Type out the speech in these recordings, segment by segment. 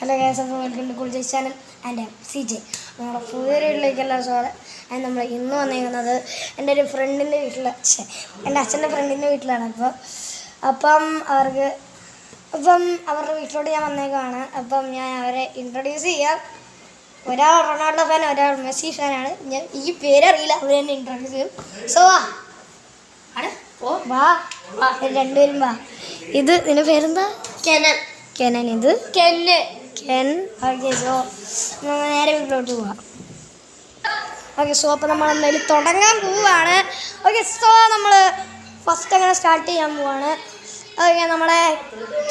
Hello guys, അപ്പോൾ welcome to cool Jay's channel and CJ. നമ്മുടെ പുതിയ വീട്ടിലേക്കുള്ള സ്വാഗതം. ആൻഡ് നമ്മൾ ഇന്ന് വന്നിരിക്കുന്നത് എൻ്റെ ഒരു ഫ്രണ്ടിൻ്റെ വീട്ടിൽ, എൻ്റെ അച്ഛൻ്റെ ഫ്രണ്ടിൻ്റെ വീട്ടിലാണ്. അപ്പം അവരുടെ വീട്ടിലോട്ട് ഞാൻ വന്നേക്കാണ്. അപ്പം ഞാൻ അവരെ ഇൻട്രൊഡ്യൂസ് ചെയ്യാം. ഒരാൾ റൊണാൾഡോ ഫാൻ, ഒരാൾ മെസ്സി ഫാനാണ്. ഞാൻ ഈ പേരറിയില്ല, അവർ തന്നെ ഇൻട്രൊഡ്യൂസ് ചെയ്യും. സോ വാ രണ്ടുപേരും വാ. ഇത് നിന്റെ പേരെന്താ? കെനൻ. ഇത് കെൻ. ഓക്കെ, സോ നേരെ വീട്ടിലോട്ട് പോവാം. ഓക്കെ, സോ അപ്പോൾ നമ്മൾ എന്തായാലും തുടങ്ങാൻ പോവുകയാണ്. ഓക്കെ, സോ നമ്മൾ ഫസ്റ്റ് അങ്ങനെ സ്റ്റാർട്ട് ചെയ്യാൻ പോവാണ്. ഓക്കെ, നമ്മളെ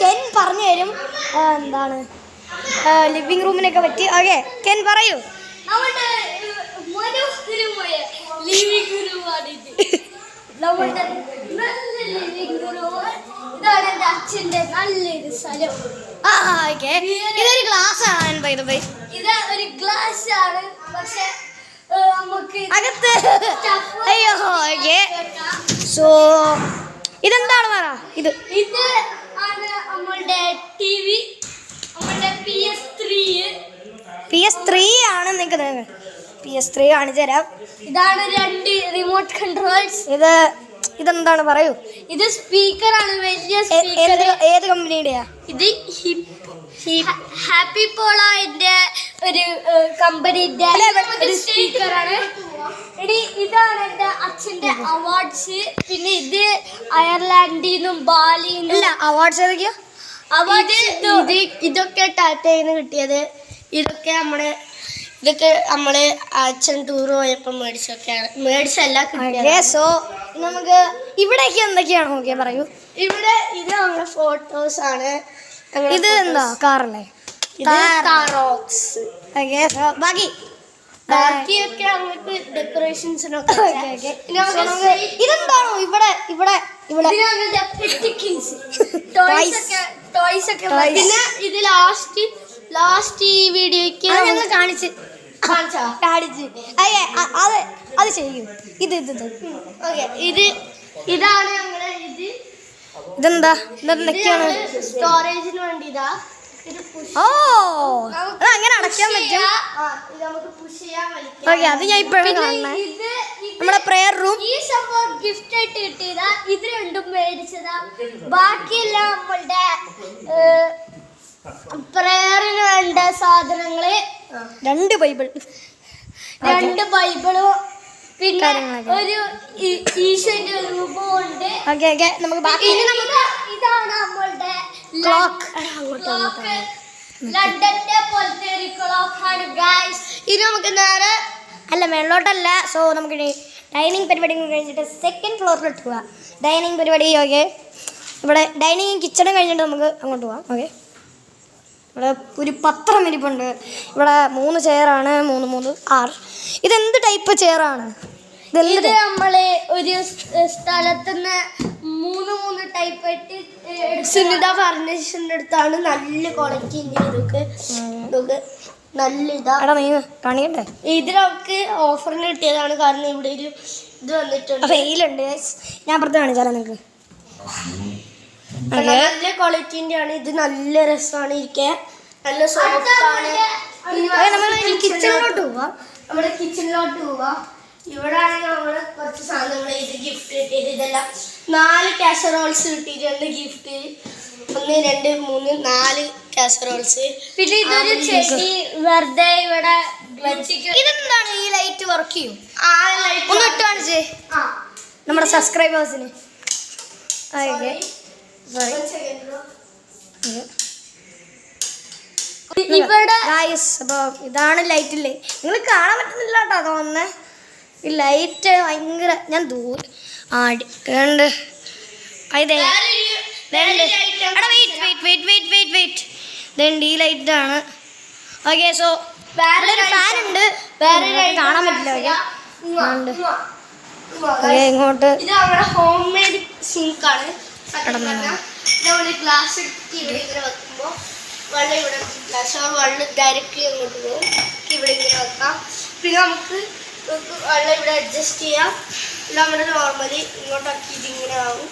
കെൻ പറഞ്ഞു തരും എന്താണ് ലിവിങ് റൂമിനൊക്കെ പറ്റി. ഓക്കെ, കെൻ പറയൂ. ഇതാണ് എൻ്റെ അച്ഛൻ്റെ നല്ലൊരു സ്ഥലം. ഇതൊരു ഗ്ലാസ് ആണ്. ഇത് ഒരു ഗ്ലാസ് ആണ്, പക്ഷെ നമുക്ക് അകത്ത് അയ്യോ. ഓക്കെ, സോ ഇതെന്താണ് പറ? ഇത് ആണ് നമ്മളുടെ TV, നമ്മളുടെ PS3 ആണ്. നിങ്ങൾക്ക് PS3 കാണിച്ചു തരാം. ഇതാണ് 2 റിമോട്ട് കൺട്രോൾസ്. ഇതെന്താണ് പറയൂ. ഇത് സ്പീക്കറാണ്, വലിയ സ്പീക്കർ. ഏത് കമ്പനിയുടെയാ ഇത്? ഹാപ്പി പോളോന്റെ ഒരു കമ്പനിന്റെ ഒരു സ്പീക്കറാണ്. ഇതാണ് എൻ്റെ അച്ഛൻ്റെ അവാർഡ്സ്. പിന്നെ ഇത് അയർലാൻഡിൽ നിന്നും ബാലിയിൽ നിന്നും അവാർഡ്സ് ഏതൊക്കെയാ? ഇതൊക്കെ ടാറ്റയിൽ നിന്ന് കിട്ടിയത്. ഇതൊക്കെ നമ്മള് അച്ഛൻ ടൂർ പോയപ്പോൾ മേടിച്ചല്ല കിട്ടിയത്. സോ നമുക്ക് ഇവിടേക്ക് എന്തൊക്കെയാണ് നോക്കിയാൽ പറയൂ. ഇത് നമ്മുടെ ഫോട്ടോസ് ആണ്. ഇത് എന്താ? കാറല്ലേ? ബാക്കിയൊക്കെ നമുക്ക് ഡെക്കറേഷൻസിനൊക്കെ. ഇതെന്താണോ ഇവിടെ ടോയ്സ് ഒക്കെ. പിന്നെ ഇത് ലാസ്റ്റ് ഈ വീഡിയോക്ക് ഞങ്ങൾ കാണിച്ച് അത് ചെയ്യും. ഇതാണ് ഞങ്ങളുടെ ഇതെന്തൊക്കെയാണ്? സ്റ്റോറേജിന് വേണ്ടി. അങ്ങനെ അടയ്ക്കാൻ പറ്റും. നമുക്ക് പുഷ് ചെയ്യാൻ പറ്റും. ഓക്കെ, അത് ഞാൻ ഇപ്പോഴും കാണണേ. നമ്മുടെ പ്രേയർ റൂം. ഈ സംഭവം ഗിഫ്റ്റ് ആയിട്ട് കിട്ടിയതാ. ഇത് രണ്ടും മേടിച്ചതാ. ബാക്കിയെല്ലാം നമ്മളുടെ പ്രേയറിന് വേണ്ട സാധനങ്ങള്. 2 ബൈബിളും പിന്നെ ഒരു ഈശോന്റെ രൂപമുണ്ട്. ഇതാണ് നമ്മളുടെ ക്ലോക്ക്. ലണ്ടന്റെ പോലത്തെ ഒരു ക്ലോക്കാണ് ഗൈസ്. ഇത് നമുക്ക് നേരെ മേളിലോട്ടല്ല. സോ നമുക്ക് ഡൈനിങ് പരിപാടി കഴിഞ്ഞിട്ട് സെക്കൻഡ് ഫ്ലോറിലോട്ട് പോവാം. ഡൈനിങ് പരിപാടി. ഓക്കെ, ഇവിടെ ഡൈനിങ് കിച്ചണും കഴിഞ്ഞിട്ട് നമുക്ക് അങ്ങോട്ട് പോവാം. ഓക്കെ, ഇവിടെ ഒരു പത്രം ഇരിപ്പുണ്ട്. ഇവിടെ 3 ചെയറാണ്. 3, 6. ഇതെന്ത് ടൈപ്പ് ചെയറാണ്? ഇത് നമ്മള് ഒരു സ്ഥലത്തുനിന്ന് 3 ടൈപ്പ് ആയിട്ട് സുനിത ഫർണിച്ചറിന്റെ അടുത്താണ്. നല്ല ക്വാളിറ്റി. ഇതൊക്കെ നല്ല കാണിക്കട്ടെ. ഇത് നമുക്ക് ഓഫറിന് കിട്ടിയതാണ്. കാരണം ഇവിടെ ഒരു ഇത് വന്നിട്ടുണ്ട്, വെയിലുണ്ട്. ഞാൻ പുറത്ത് കാണിച്ചാലോ നിങ്ങൾക്ക്. നല്ല ക്വാളിറ്റിന്റെ ആണ്. ഇത് നല്ല രസമാണ് ഇരിക്കാൻ, നല്ല സോഫ്റ്റ് ആണ്. നമ്മൾ കിച്ചണിലോട്ട് പോവാം. നമ്മുടെ കിച്ചണിലോട്ട് പോവാം. ഇവിടെയാണ് നമ്മള് കുറച്ച് സാധനങ്ങൾ ഇത് ഗിഫ്റ്റ് കിട്ടിയത്. ഇതെല്ലാം 4 കാസറോൾസ് കിട്ടിയിട്ടുണ്ട് ഗിഫ്റ്റ്. 1, 2, 3, 4 കാസറോൾസ്. പിന്നെ ഇതൊരു ചെടി വെറുതെ ഇവിടെ വെച്ചിട്ട്. ഇതെന്താണ്? ഈ ലൈറ്റ് വർക്ക് ചെയ്യും? ഒന്ന് ഇട്ട് കാണിച്ചേ നമ്മുടെ സബ്സ്ക്രൈബേഴ്സിന്. ഇവിടെ അപ്പോൾ ഇതാണ് ലൈറ്റില്ലേ, നിങ്ങൾ കാണാൻ പറ്റുന്നില്ല കേട്ടോ. തോന്നുന്നേ ഈ ലൈറ്റ് ഭയങ്കര. ഞാൻ ദൂരം കണ്ട് ഈ ലൈറ്റാണ്. ഓക്കെ, സോ വേറെ ഒരു ഫാൻ ഉണ്ട്. വേറെ കാണാൻ പറ്റില്ല. ഇങ്ങോട്ട് ഇത് നമ്മുടെ ഹോം മെയ്ഡ് സിങ്കാണ്. ഗ്ലാസ് ഇവിടെ ഇങ്ങനെ വെക്കുമ്പോൾ വെള്ളം ഇവിടെ വെള്ളം ഡയറക്റ്റ്ലി അങ്ങോട്ട് പോകും. ഇവിടെ ഇങ്ങനെ വെക്കാം. പിന്നെ നമുക്ക് വെള്ളം ഇവിടെ അഡ്ജസ്റ്റ് ചെയ്യാം. നമ്മുടെ നോർമലി ഇങ്ങോട്ടാക്കി ഇതിങ്ങനെ ആവും.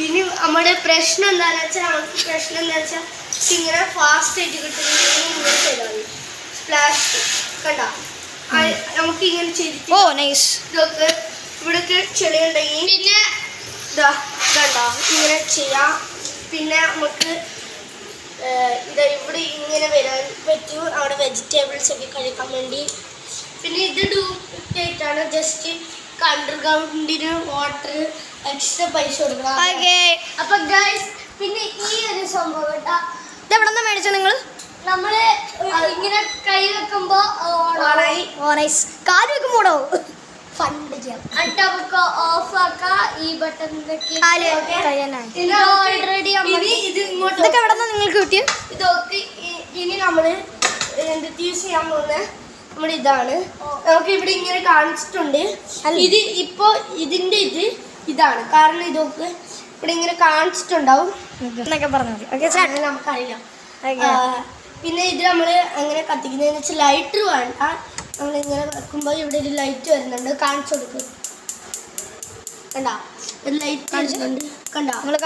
ഇനി നമ്മുടെ പ്രശ്നം എന്താണെന്ന് വെച്ചാൽ ഇങ്ങനെ ഫാസ്റ്റ് ആയിട്ട് കിട്ടുന്നത് ഇങ്ങനെ ചെയ്താൽ മതി. സ്പ്ലാഷ് കണ്ട നമുക്ക് ഇങ്ങനെ ചെയ്തിട്ട് ഇതൊക്കെ ഇവിടെയൊക്കെ ചെളിയുണ്ടെങ്കിൽ പിന്നെ കണ്ട ഇങ്ങനെ ചെയ്യാം. പിന്നെ നമുക്ക് ഇവിടെ ഇങ്ങനെ വരാൻ പറ്റും, അവിടെ വെജിറ്റബിൾസ് ഒക്കെ കഴിക്കാൻ വേണ്ടി. പിന്നെ ഇത് ഡ്യൂപ്ലിക്കേറ്റാണ്, ജസ്റ്റ് അണ്ടർഗ്രൗണ്ടിന് വാട്ടർ എക്സ്ട്രാ പൈസ കൊടുക്കണം. അപ്പൊ ഗൈസ് പിന്നെ ഈ ഒരു സംഭവം കേട്ടാ ഇതെവിടെ നിന്ന് മേടിച്ചോ നിങ്ങൾ? നമ്മള് ഇങ്ങനെ കൈ വെക്കുമ്പോ കാല് വെക്കുമ്പോടോ ഫണ്ട് ചെയ്യാം. എന്നിട്ട് ഓഫ് ആക്കാം ഈ ബട്ടൺ. ഓൾറെഡി ഇതൊക്കെ എവിടെ നിന്ന് നിങ്ങൾക്ക് കിട്ടിയോ? ഇതൊക്കെ ഇനി നമ്മള് യൂസ് ചെയ്യാൻ പോകുന്ന നമ്മുടെ ഇതാണ്. നമുക്ക് ഇവിടെ ഇങ്ങനെ കാണിച്ചിട്ടുണ്ട്. ഇത് ഇപ്പോ ഇതിന്റെ ഇതാണ് കാരണം ഇതൊക്കെ ഇവിടെ ഇങ്ങനെ കാണിച്ചിട്ടുണ്ടാവും എന്നൊക്കെ പറഞ്ഞു നമുക്കറിയില്ല. പിന്നെ ഇത് നമ്മള് അങ്ങനെ കത്തിക്കുന്നതെന്ന് വെച്ചാൽ ലൈറ്റർ വേണ്ട. നമ്മളിങ്ങനെ വെക്കുമ്പോൾ ഇവിടെ ഒരു ലൈറ്റ് വരുന്നുണ്ട്, കാണിച്ചു കൊടുക്കും. കണ്ടാ ഒരു ലൈറ്റ് കാണിച്ചിട്ടുണ്ട്. കണ്ടാ നിങ്ങൾ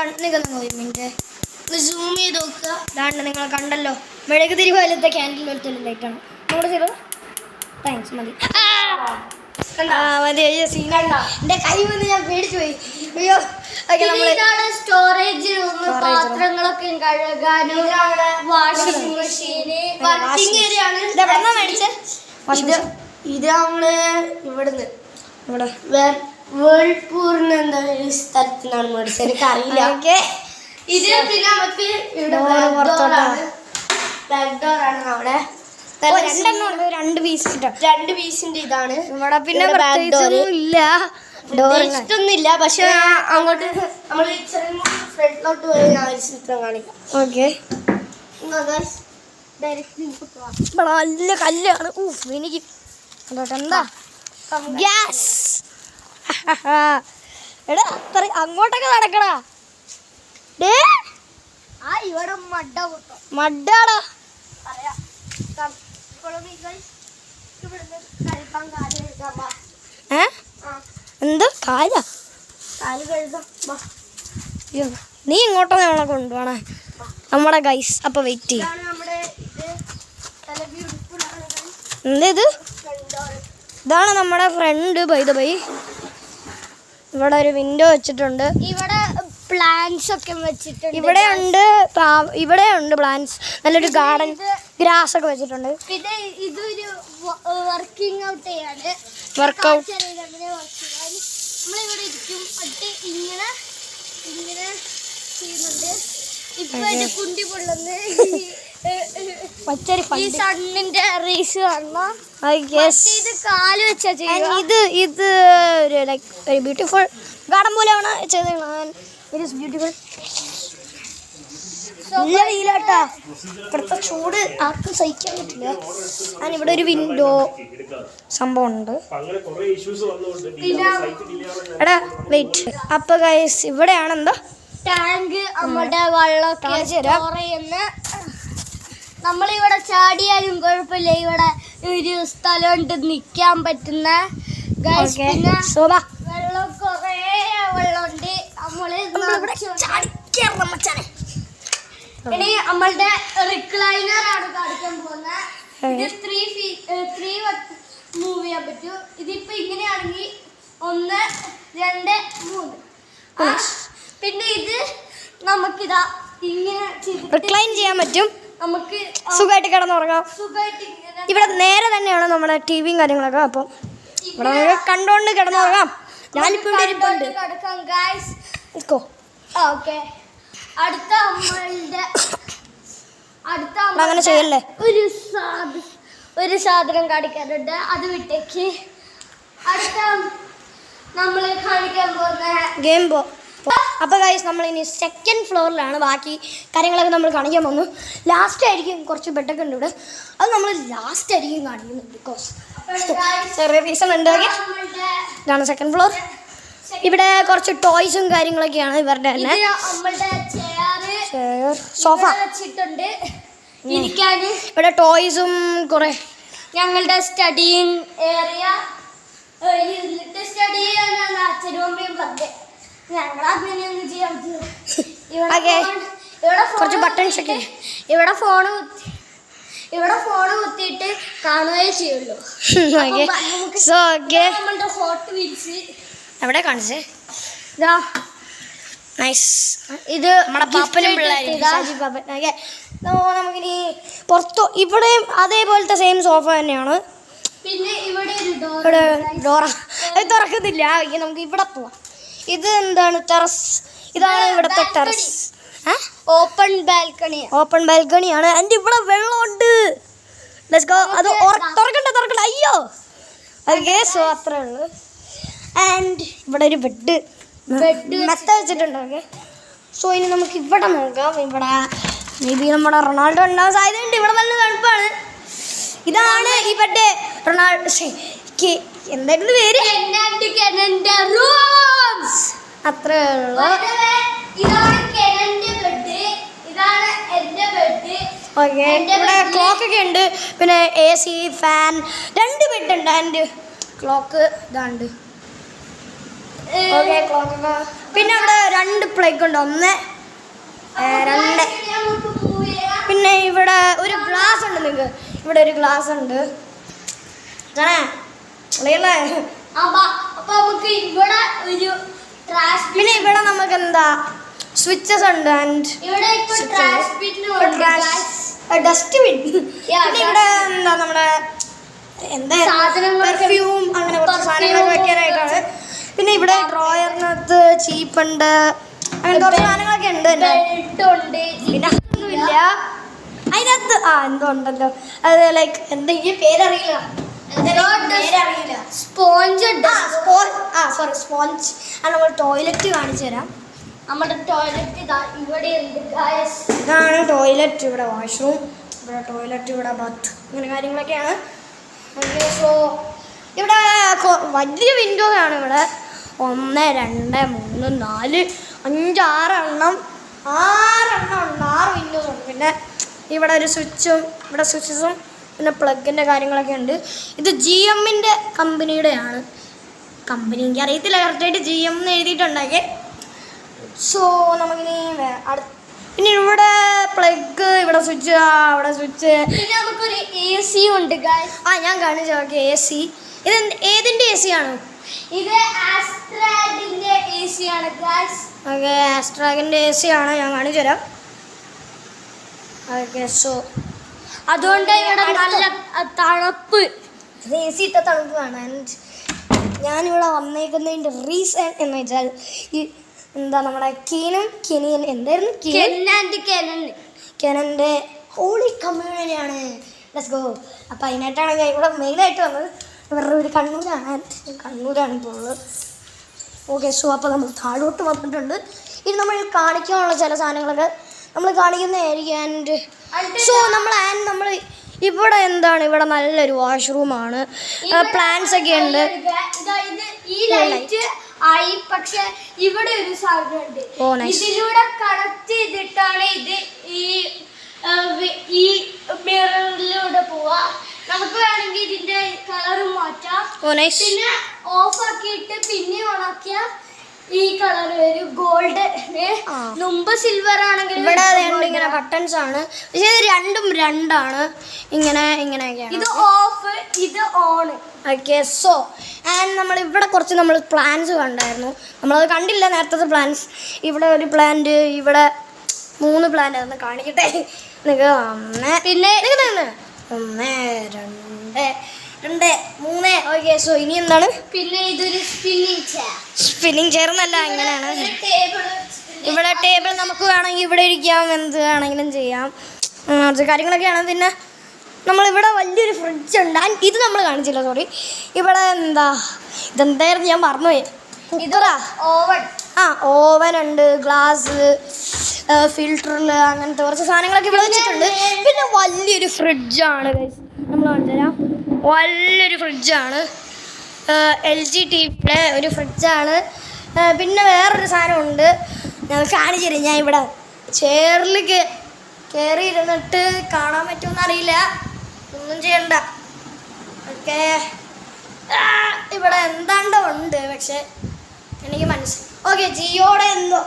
സൂം ചെയ്ത് നോക്കുക. ഇതാണ് നിങ്ങൾ കണ്ടല്ലോ, മെഴുകുതിരി പോലത്തെ ക്യാൻഡിൽ പോലത്തെ ലൈറ്റാണ്. നമ്മുടെ ചെയ്തോ താങ്ക്സ് മതി. മതി എന്റെ കൈ വന്ന് ഞാൻ പേടിച്ചു പോയി. അയ്യോ സ്റ്റോറേജ് റൂം, പാത്രങ്ങളൊക്കെ കഴുകാനും വാഷിംഗ് മെഷീന് വർക്കിംഗ് ഏരിയ ആണ്. ഇത് നമ്മള് ഇവിടുന്ന് വേൾപൂറിന് എന്താ സ്ഥലത്തിനാണ് മേടിച്ചത്, എനിക്ക് അറിയില്ല. ഇത് പിന്നെ നമുക്ക് ഇവിടെ ബാക്ക് ഡോർ ആണ്. അവിടെ രണ്ട് പീസിന്റെ ഇതാണ് ഇവിടെ. പിന്നെ ഇഷ്ടൊന്നുമില്ല, പക്ഷെ അങ്ങോട്ട് നമ്മൾ ഫ്രണ്ടിലോട്ട് പോയി ചിത്രം കാണിക്കാം. ഓക്കെ നല്ല കല്ലാണ്. എനിക്ക് എന്താ ഗ്യാസ് എടാ അത്ര അങ്ങോട്ടൊക്കെ നടക്കടാ. ഇവിടെ മഡാടാ. എന്ത് കാല നീ ഇങ്ങോട്ടോ നമ്മളെ കൊണ്ടുപോണേ നമ്മുടെ ഗൈസ്. അപ്പൊ വെയിറ്റ് ചെയ്യും. എന്തേത്? ഇതാണ് നമ്മുടെ ഫ്രണ്ട്. ബൈ ദ ബൈ ഇവിടെ ഒരു വിൻഡോ വെച്ചിട്ടുണ്ട്. ഇവിടെ പ്ലാന്റ്സ് ഒക്കെ വെച്ചിട്ടുണ്ട്. ഇവിടെ ഉണ്ട് പ്ലാന്റ്സ്. നല്ലൊരു ഗാർഡൻ ഗ്രാസ് ഒക്കെ വെച്ചിട്ടുണ്ട്. പിന്നെ ഇതൊരു വർക്കിംഗ് ഔട്ട് ചെയ്യാണ്. വർക്കൗട്ട് നമ്മളിവിടെ ഇരിക്കും. എന്നിട്ട് ഇങ്ങനെ ചെയ്യുന്നുണ്ട്. ഇപ്പൊ എന്റെ കുണ്ടി പൊള്ളുന്ന ഈ സണ്ണിന്റെ റേസ് കാണണം. ഇത് കാല് വെച്ചാ ചെയ്യുന്നത്. ഇത് ഒരു ലൈക്ക് ഒരു ബ്യൂട്ടിഫുൾ ഗാർഡൻ പോലെയാണ് ചെയ്തത്. It is beautiful. നല്ല വെയിലാട്ടാ. ഇവിടുത്തെ ചൂട് ആർക്കും സഹിക്കാൻ പറ്റില്ല. ഇവിടെ ഒരു വിൻഡോ സംഭവം ഉണ്ട്. എടാ വെയിറ്റ്. അപ്പൊ ഗൈസ് ഇവിടെയാണ് എന്താ ടാങ്ക്, നമ്മുടെ വെള്ളമൊക്കെ നമ്മളിവിടെ ചാടിയാലും കുഴപ്പമില്ല. ഇവിടെ ഒരു സ്ഥലമുണ്ട് നിൽക്കാൻ പറ്റുന്ന. വെള്ളം കുറേ വെള്ളമുണ്ട്. ഇനി നമ്മളുടെ റിക്ലൈനർ ആണ് കാണിക്കാൻ പോകുന്നത്. ഇത് 3 മൂവ് ചെയ്യാൻ പറ്റും. ഇതിപ്പോ ഇങ്ങനെയാണെങ്കിൽ 1 2 3. പിന്നെ ഇത് നമുക്കിതാ ഇങ്ങനെ റിക്ലൈൻ ചെയ്യാൻ പറ്റും. നമുക്ക് സുഖമായിട്ട് കിടന്നുറങ്ങാം. ഇവിടെ നേരെ തന്നെയാണ് നമ്മുടെ ടിവിയും കാര്യങ്ങളൊക്കെ. അപ്പം ഇവിടെ നമുക്ക് കണ്ടോണ്ട് കിടന്നുറങ്ങാം. ഞാനിപ്പോ കിടക്കാം ഗൈസ്. ഓക്കെ അടുത്ത അങ്ങനെ ചെയ്യല്ലേ. ഒരു സാധനം കാണിക്കാനുണ്ട്, അത് വിട്ടേക്ക്. അടുത്ത നമ്മൾ കാണിക്കാൻ പോകുന്ന ഗെയിം അപ്പോൾ ഗൈസ് നമ്മൾ ഇനി സെക്കൻഡ് ഫ്ലോറിലാണ്. ബാക്കി കാര്യങ്ങളൊക്കെ നമ്മൾ കാണിക്കാൻ പോകുന്നു. ലാസ്റ്റ് ആയിരിക്കും. കുറച്ച് ബെഡൊക്കെ ഉണ്ട് ഇവിടെ. അത് നമ്മൾ ലാസ്റ്റ് ആയിരിക്കും കാണിക്കുന്നത്. ബിക്കോസ് ചെറിയ റീസൺ ഉണ്ട്. ഇതാണ് സെക്കൻഡ് ഫ്ലോർ. ഇവിടെ കുറച്ച് ടോയ്സും കാര്യങ്ങളൊക്കെയാണ് ഇവരുടെ തന്നെ. സോഫ വെച്ചിട്ടുണ്ട് ഇരിക്കാൻ. ഇവിടെ ടോയ്സും കുറെ. ഞങ്ങളുടെ സ്റ്റഡിയിങ് ഏരിയ സ്റ്റഡി ചെയ്യാനാണ് അച്ഛനും അമ്മയും പറഞ്ഞത്. ഞങ്ങളങ്ങനെയൊന്നും ചെയ്യാൻ പറ്റില്ല. Okay. കുറച്ച് buttons ഒക്കെ. ഇവിടെ ഫോൺ കുത്തിയിട്ട് കാണുകയേ ചെയ്യുള്ളൂ. സോ ഓക്കെ നമ്മളുടെ ഹോട്ട് വീൽസ് എവിടെ കാണിച്ചേ? ഇതാ നൈസ്. ഇത് നമ്മുടെ പാപ്പനും പിള്ളേരും. നമുക്കിനി പുറത്തോ ഇവിടെയും അതേപോലത്തെ സെയിം സോഫ തന്നെയാണ്. പിന്നെ ഇവിടെ ഇവിടെ ഡോറ അത് തുറക്കുന്നില്ല. നമുക്ക് ഇവിടെ പോവാം. ഇത് എന്താണ്? ടെറസ്. ഇതാണ് ഇവിടുത്തെ ടെറസ്. ഓപ്പൺ ബാൽക്കണിയാണ്. ആൻഡ് ഇവിടെ വെള്ളമുണ്ട്. Let's go. അത് തുറക്കണ്ട. അയ്യോ. ഓക്കെ സോ അത്രേ ഉള്ളൂ. ആൻഡ് ഇവിടെ ഒരു ബെഡ് മെത്ത വെച്ചിട്ടുണ്ട്. ഓക്കെ സോ ഇനി നമുക്ക് ഇവിടെ നോക്കാം. ഇവിടെ മേ ബി നമ്മുടെ റൊണാൾഡോ ഉണ്ടാവാൻ സാധ്യതയുണ്ട്. ഇവിടെ നല്ല തണുപ്പാണ്. ഇതാണ് ഈ ബെഡ്. റൊണാൾഡോ എന്തായിരുന്നു പേര്? അത്രേ ഉള്ളൂ. ഓക്കെ ഇവിടെ ക്ലോക്ക് ഒക്കെ ഉണ്ട്. പിന്നെ AC ഫാൻ 2 ബെഡ് ഉണ്ട്. ആൻഡ് ക്ലോക്ക് ഇതാണ്ട്. Okay clock. പിന്നെ അവിടെ 2 പ്ലഗ് ഉണ്ട്. 1 2. പിന്നെ ഇവിടെ ഒരു ഗ്ലാസ് ഉണ്ട്. നിങ്ങൾക്ക് ഇവിടെ ഒരു ഗ്ലാസ് ഉണ്ട്. പിന്നെ ഇവിടെ നമുക്ക് എന്താ സ്വിച്ചസ് ഉണ്ട്. And dustbin. പിന്നെ ഇവിടെ എന്താ നമ്മുടെ എന്താ പെർഫ്യൂം അങ്ങനെ കുറച്ച് സാധനങ്ങൾ വെക്കാനായിട്ടാണ്. പിന്നെ ഇവിടെ ഡ്രോയറിനകത്ത് ചീപ്പുണ്ട്. അങ്ങനെ കുറച്ച് സാധനങ്ങളൊക്കെ ഉണ്ട്. പിന്നെ ഒന്നുമില്ല അതിനകത്ത്. എന്തോ ഉണ്ടല്ലോ. അത് ലൈക്ക് എന്തെങ്കിലും പേരറിയില്ല. സ്പോഞ്ച്. സ്പോഞ്ച്. നമ്മൾ ടോയ്ലറ്റ് കാണിച്ചു തരാം. നമ്മുടെ ടോയ്ലറ്റ് ഇവിടെ ഉണ്ട്. ഇതാണ് ടോയ്ലറ്റ്. ഇവിടെ വാഷ്റൂം, ഇവിടെ ടോയ്ലറ്റ്, ഇവിടെ ബാത്ത്, ഇങ്ങനെ കാര്യങ്ങളൊക്കെയാണ്. സോ ഇവിടെ വലിയ വിൻഡോസ് ആണ്. ഇവിടെ 1 2 3 4 5 6 എണ്ണം ഉണ്ട്. 6 വിൻഡോസ് ഉണ്ട്. പിന്നെ ഇവിടെ ഒരു സ്വിച്ചും ഇവിടെ സ്വിച്ചസും പിന്നെ പ്ലഗിൻ്റെ കാര്യങ്ങളൊക്കെ ഉണ്ട്. ഇത് GMൻ്റെ കമ്പനിയുടെയാണ്. കമ്പനി എനിക്ക് അറിയത്തില്ല കറക്റ്റായിട്ട്. GM എന്ന് എഴുതിയിട്ടുണ്ടാക്കി. സോ നമുക്കിനി പിന്നെ ഇവിടെ പ്ലഗ്, ഇവിടെ സ്വിച്ച്, അവിടെ സ്വിച്ച്. പിന്നെ നമുക്കൊരു AC ഉണ്ട്. ഞാൻ കാണിച്ചു. Okay AC. ഇത് ഏതിൻ്റെ AC ആണ്? ഇത് ആസ്ട്രാഗിന്റെ AC ആണ് ഗൈസ്. ഓക്കെ ആസ്ട്രാഗിൻ്റെ AC ആണ്. ഞാൻ കാണിച്ചു തരാം. ഓക്കെ സോ അതുകൊണ്ട് ഇവിടെ നല്ല തണുപ്പ്. ഇത് AC ഇട്ട തണുപ്പാണ്. ആൻഡ് ഞാനിവിടെ വന്നേക്കുന്നതിൻ്റെ റീസൺ എന്ന് വെച്ചാൽ ഈ എന്താ നമ്മുടെ കെനിയൻ എന്തായിരുന്നു കെനൻ്റെ ഹോളി കമ്മ്യൂണിറ്റിയാണ്. Let's go. അപ്പോൾ അതിനായിട്ടാണ് ഞാൻ ഇവിടെ മെയിനായിട്ട് വന്നത്. ഇവരുടെ ഒരു കണ്ണൂരാണ് ഇപ്പോൾ ഉള്ളത്. ഓക്കെ സോ അപ്പോൾ നമ്മൾ താഴോട്ട് വന്നിട്ടുണ്ട്. ഇനി നമ്മൾ കാണിക്കാനുള്ള ചില സാധനങ്ങളൊക്കെ നമ്മൾ കാണിക്കുന്നതായിരിക്കും. ആൻഡ് സോ നമ്മൾ ഇവിടെ എന്താണ്? ഇവിടെ നല്ലൊരു വാഷ്റൂമാണ്. പ്ലാന്റ്സ് ഒക്കെ ഉണ്ട്. ഈ ലൈറ്റ് ആയി. പക്ഷെ ഇവിടെ ഒരു സാധനമുണ്ട്. ഇതിലൂടെ കണക്ട് ചെയ്തിട്ടാണ് ഇത് ഈ മിററിലൂടെ പോവാ. നമുക്ക് വേണമെങ്കിൽ ഇതിന്റെ കളർ മാറ്റാം. പിന്നെ ഓഫ് ആക്കിയിട്ട് പിന്നെ ഓണാക്കിയ ഈ കളർ വരും. ഗോൾഡ് മുമ്പ് സിൽവർ ആണെങ്കിൽ ഇവിടെ ഇങ്ങനെ ബട്ടൺസ് ആണ്. പക്ഷേ ഇത് രണ്ടും രണ്ടാണ്. ഇങ്ങനെയൊക്കെയാണ്. ഇത് ഓഫ്, ഇത് ഓൺ. ഓക്കെ സോ ആൻഡ് നമ്മൾ ഇവിടെ കുറച്ച് പ്ലാന്റ്സ് കണ്ടായിരുന്നു. നമ്മളത് കണ്ടില്ല നേരത്തെ പ്ലാന്റ്സ്. ഇവിടെ ഒരു പ്ലാന്റ്, ഇവിടെ 3 പ്ലാന്റ്. അതൊന്ന് കാണിക്കട്ടെ നിങ്ങൾക്ക്. 1 പിന്നെ 1 2 3. ഓക്കെ സോ ഇനി എന്താണ്? പിന്നെ ഇതൊരു സ്പിന്നിങ് ചെയർ എന്നല്ല, ഇങ്ങനെയാണ്. ഇവിടെ ടേബിൾ നമുക്ക് വേണമെങ്കിൽ ഇവിടെ ഇരിക്കാം. എന്ത് വേണമെങ്കിലും ചെയ്യാം. കുറച്ച് കാര്യങ്ങളൊക്കെയാണ്. പിന്നെ നമ്മളിവിടെ വലിയൊരു ഫ്രിഡ്ജ് ഉണ്ട്. ഇത് നമ്മൾ കാണിച്ചില്ല, സോറി. ഇവിടെ ഇതെന്തായിരുന്നു ഞാൻ മറന്നുപോയി. കുക്കറാ? ഓവൻ ഉണ്ട്, ഗ്ലാസ്, ഫിൽറ്ററിൽ അങ്ങനത്തെ കുറച്ച് സാധനങ്ങളൊക്കെ ഇവിടെ വെച്ചിട്ടുണ്ട്. പിന്നെ വലിയൊരു ഫ്രിഡ്ജാണ് നമ്മൾ കാണിച്ചുതരാം. വലിയൊരു ഫ്രിഡ്ജാണ്. LG TVയുടെ ഒരു ഫ്രിഡ്ജാണ്. പിന്നെ വേറൊരു സാധനമുണ്ട്, ഞാൻ കാണിച്ചു തരാം. ഞാൻ ഇവിടെ ചെയറിൽ കയറി ഇരുന്നിട്ട് കാണാൻ പറ്റുമെന്ന് അറിയില്ല. ഒന്നും ചെയ്യണ്ട. ഓക്കെ ഇവിടെ എന്താണ്ടോ ഉണ്ട്, പക്ഷെ എനിക്ക് മനസ്സിലായി. ഓക്കെ, ജിയോടെ എന്തോ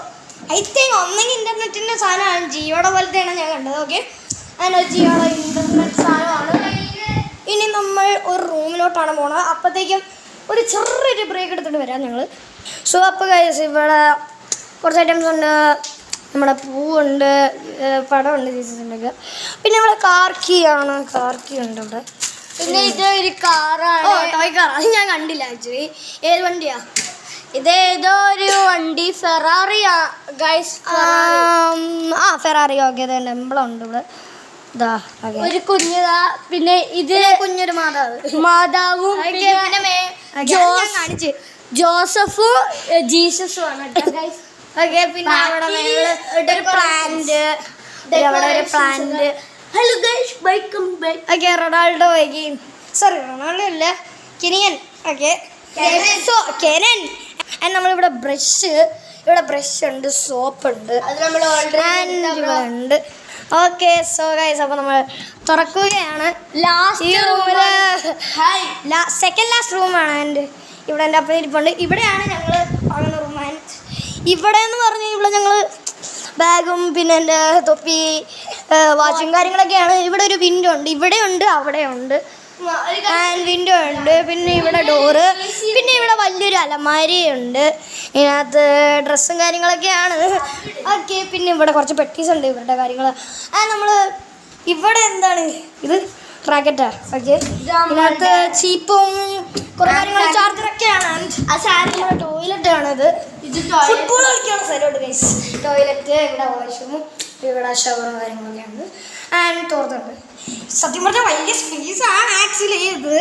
ഐ തിങ്ക് ഒന്നെങ്കിൽ ഇൻ്റർനെറ്റിൻ്റെ സാധനമാണ്. ജിയോടെ പോലത്തെയാണ് ഞാൻ കണ്ടത്. ഓക്കെ, അങ്ങനെ ജിയോടെ ഇൻ്റർനെറ്റ് സാധനമാണ്. ഇനി നമ്മൾ ഒരു റൂമിലോട്ടാണ് പോണത്. അപ്പോഴത്തേക്കും ഒരു ചെറിയൊരു ബ്രേക്ക് എടുത്തിട്ട് വരാം ഞങ്ങൾ. സോ അപ്പോൾ ഗൈസ്, ഇവിടെ കുറച്ച് ഐറ്റംസ് ഉണ്ട്. നമ്മുടെ പൂവുണ്ട്, പടമുണ്ട്, ജീസസിൻ്റെയൊക്കെ. പിന്നെ ഇവിടെ കാർ കീ ഉണ്ട് ഇവിടെ. പിന്നെ ഇത് ഒരു കാറാണ്. Toy car. അത് ഞാൻ കണ്ടില്ല ആക്ച്വലി. ഏത് വണ്ടിയാ? ഇതേതോ ഒരു വണ്ടി, ഫെറാറിയാ ഗൈസ്. ഫെറാറി. ഓക്കെ, അതിൻ്റെ എംബ്ലം ഉണ്ട് ഇവിടെ. ഇതാ ഒരു കുഞ്ഞതാ. പിന്നെ ഇത് കുഞ്ഞൊരു മാതാവും കാണിച്ച് ജോസഫും ജീസസും ആണ് ഗൈസ്. ഓക്കെ, പിന്നെ അവിടെ ഒരു plant. Hello guys, welcome back. Okay, Ronaldo Ronaldo അല്ല, കെനിയൻ. Okay, so Kenan. നമ്മളിവിടെ ബ്രഷ് ഉണ്ട്, സോപ്പ് ഉണ്ട്, ഉണ്ട്. ഓക്കെ, സോ ഗൈസ്, അപ്പോൾ നമ്മൾ തുറക്കുകയാണ്. ഈ റൂമില് സെക്കൻഡ് ലാസ്റ്റ് റൂമാണ്. ആൻഡ് ഇവിടെ എൻ്റെ അപ്പം ഇരിപ്പുണ്ട്. ഇവിടെയാണ് ഞങ്ങൾ വാങ്ങുന്ന റൂം. ആൻഡ് ഇവിടെ എന്ന് പറഞ്ഞാൽ ഇവിടെ ഞങ്ങൾ ബാഗും പിന്നെ എൻ്റെ തൊപ്പി, വാച്ചും കാര്യങ്ങളൊക്കെയാണ്. ഇവിടെ ഒരു വിൻഡോ ഉണ്ട്, ഇവിടെ ഉണ്ട്, അവിടെ ഉണ്ട്. ആൻഡ് വിൻഡോ ഉണ്ട്. പിന്നെ ഇവിടെ ഡോറ്. പിന്നെ ഇവിടെ വലിയൊരു അലമാരിയുണ്ട്. ഇതിനകത്ത് ഡ്രസ്സും കാര്യങ്ങളൊക്കെയാണ്. ഓക്കെ, പിന്നെ ഇവിടെ കുറച്ച് പെട്ടീസ് ഉണ്ട് ഇവരുടെ കാര്യങ്ങൾ. നമ്മൾ ഇവിടെ എന്താണ് ഇത്? റാക്കറ്റാ. ഓക്കെ, ഇതിനകത്ത് ചീപ്പും കുറേ കാര്യങ്ങളും ചാർജറൊക്കെയാണ്. ടോയ്ലറ്റ് ആണിത്. ഫുട്ബോൾ കളിക്കാണ് സ്ഥലമുണ്ട് ഗൈസ്. ടോയ്ലറ്റ്, ഇവിടെ വാഷ്റൂമും ഇവിടെ ഷവറും കാര്യങ്ങളൊക്കെയാണ്. ആൻഡ് തോർത്തുണ്ട്. സത്യം പറഞ്ഞാൽ വലിയ സ്പേസ് ആണ് ആക്ച്വലി ഇത്.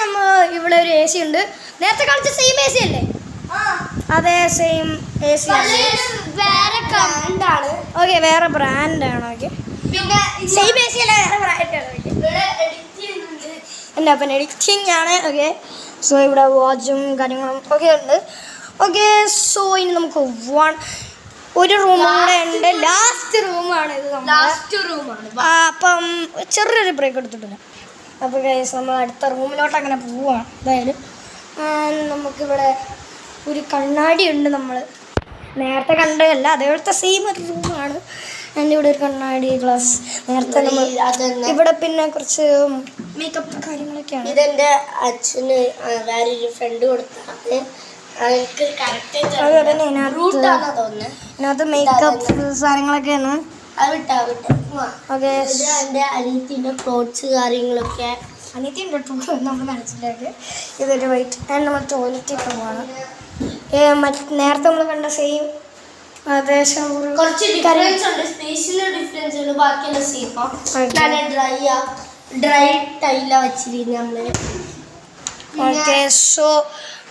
നമ്മൾ ഇവിടെ ഒരു AC ഉണ്ട്. നേരത്തെ കളിച്ച സെയിം AC അല്ലേ? അതെ, സെയിം AC ആണ്. വേറെ ബ്രാൻഡാണ്. ഓക്കെ, വേറെ ബ്രാൻഡാണ്. ഓക്കെ, പിന്നെ സെയിം AC അല്ല, വേറെ ബ്രാൻഡാണ്. എൻ്റെ അപ്പം എഡിറ്റിംഗ് ആണ്. ഓക്കെ, സോ ഇവിടെ വാച്ചും കാര്യങ്ങളും ഒക്കെ ഉണ്ട്. ഓക്കെ, സോ ഇനി നമുക്ക് ഒരു റൂം കൂടെ ഉണ്ട്. ലാസ്റ്റ് റൂമാണ് ഇത്. അപ്പം ചെറിയൊരു ബ്രേക്ക് എടുത്തിട്ടില്ല. അപ്പോൾ ഗൈസ്, നമ്മൾ അടുത്ത റൂമിലോട്ട് അങ്ങനെ പോവുകയാണ്. അതായത് നമുക്കിവിടെ ഒരു കണ്ണാടി ഉണ്ട്. നമ്മൾ നേരത്തെ കണ്ടതല്ല, അതേപോലത്തെ സെയിം ഒരു റൂമാണ്. എൻ്റെ ഇവിടെ ഒരു കണ്ണാടി ഗ്ലാസ്. നേരത്തെ നമ്മൾ ഇവിടെ പിന്നെ കുറച്ച് മേക്കപ്പ് കാര്യങ്ങളൊക്കെയാണ്. ഇതെൻ്റെ അച്ഛന് വേറൊരു ഫ്രണ്ട് കൊടുത്താണ്. അതുപോലെ തന്നെ ഇതിനകത്ത് മേക്കപ്പ് സാധനങ്ങളൊക്കെയാണ്. ഓക്കെ, എൻ്റെ അനിയത്തിൻ്റെ ക്ലോത്ത്സ് കാര്യങ്ങളൊക്കെ. അനിയത്തിൻ്റെ ടൂർ നമ്മൾ മനസ്സിലാക്കി. ഇതൊരു വൈറ്റ്. ആൻഡ് നമ്മൾ ടോയ്ലറ്റൊക്കെ പോവാണ്. നേരത്തെ നമ്മൾ കണ്ട സെയിം ഏകദേശം കുറച്ച് ഡിഫറൻസ് ഉണ്ട്, സ്പേസിൽ ഡിഫറൻസ് ഉണ്ട്. ബാക്കിയുള്ള സീപ്പോ ഡ്രൈ ടൈല വെച്ചിരുന്നു നമ്മള്. ഓക്കെ, സോ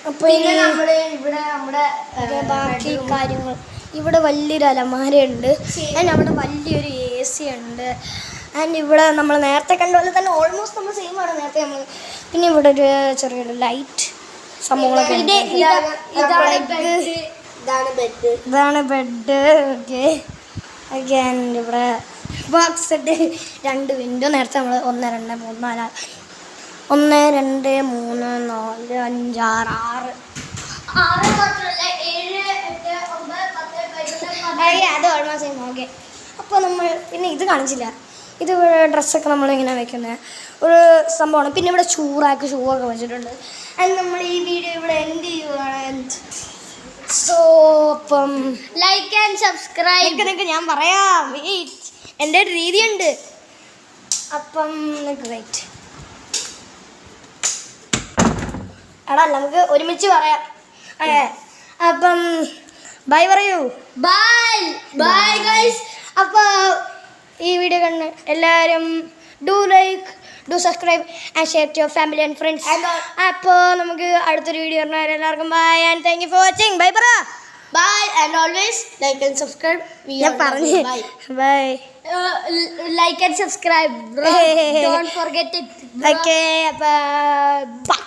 അപ്പോൾ പിന്നെ നമ്മൾ ഇവിടെ നമ്മുടെ ബാക്കി കാര്യങ്ങൾ. ഇവിടെ വലിയൊരു അലമാരയുണ്ട്. ആൻഡ് അവിടെ വലിയൊരു AC ഉണ്ട്. ആൻഡ് ഇവിടെ നമ്മൾ നേരത്തെ കണ്ട പോലെ തന്നെ ഓൾമോസ്റ്റ് നമ്മൾ സെയിം ആണ് നേരത്തെ നമ്മൾ. പിന്നെ ഇവിടെ ഒരു ചെറിയൊരു ലൈറ്റ് സംഭവങ്ങളൊക്കെ. ഇതാണ് ബെഡ്. Okay, okay. ആൻഡ് ഇവിടെ ബോക്സ് സെറ്റ്, 2 വിൻഡോ. നേരത്തെ നമ്മൾ 1 2 3 4 1 2 3 4 5 6 അത് ഓൾമോസ്റ്റ് സെയിം. ഓക്കെ, അപ്പോൾ നമ്മൾ പിന്നെ ഇത് കാണിച്ചില്ല. ഇത് ഡ്രസ്സൊക്കെ നമ്മളിങ്ങനെ വെക്കുന്ന ഒരു സംഭവമാണ്. പിന്നെ ഇവിടെ ഷൂ ഒക്കെ വെച്ചിട്ടുണ്ട്. ആൻഡ് നമ്മൾ ഈ വീഡിയോ ഇവിടെ എൻഡ് ചെയ്യുകയാണ്. സോ അപ്പം ലൈക്ക് ആൻഡ് സബ്സ്ക്രൈബ്. നിങ്ങൾക്ക് ഞാൻ പറയാം, എൻ്റെ ഒരു രീതിയുണ്ട്. അപ്പം റൈറ്റ് എടാ, നമുക്ക് ഒരുമിച്ച് പറയാം. അപ്പം ബൈ പറയൂ. Bye bye guys. അപ്പോൾ ഈ വീഡിയോ കണ്ട് എല്ലാവരും do like, do subscribe and share to your family and friends. അപ്പോൾ നമുക്ക് അടുത്തൊരു വീഡിയോ പറഞ്ഞാൽ എല്ലാവർക്കും bye and thank you for watching. Bye പറ. Bye and always like and subscribe. ഞാൻ പറഞ്ഞു bye. Like and subscribe. Don't forget it. Okay, അപ്പോൾ by.